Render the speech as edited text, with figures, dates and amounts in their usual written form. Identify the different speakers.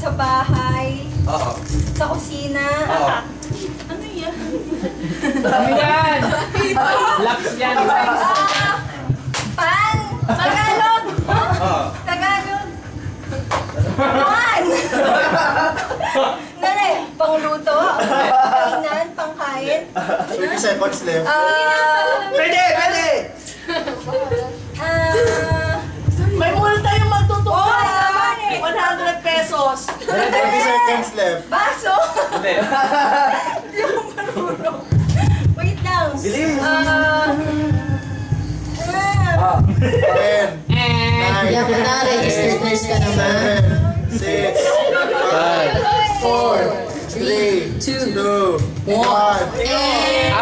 Speaker 1: Sa bahay.
Speaker 2: Oo.
Speaker 1: Sa kusina.
Speaker 2: Oo.
Speaker 1: Ano yan?
Speaker 3: Ano yan? Laps yan.
Speaker 1: Pan! Tagalog!
Speaker 2: Oo.
Speaker 1: Tagalog! Pan! Nare, pangluto, kainan, pangkain.
Speaker 4: 30 seconds left.
Speaker 2: Pwede! Pwede!
Speaker 5: May multa yung magtutuwa.
Speaker 1: Oo, naman eh.
Speaker 5: 100 pesos.
Speaker 4: 30 seconds left.
Speaker 1: Baso!
Speaker 2: Hindi.
Speaker 1: Hindi ako marunong. Wait lang.
Speaker 2: Bilis.
Speaker 4: 10, 9,
Speaker 6: Yan ka na, registered nurse ka naman.
Speaker 4: 7, 6, 5, 4, 3, 2, 1.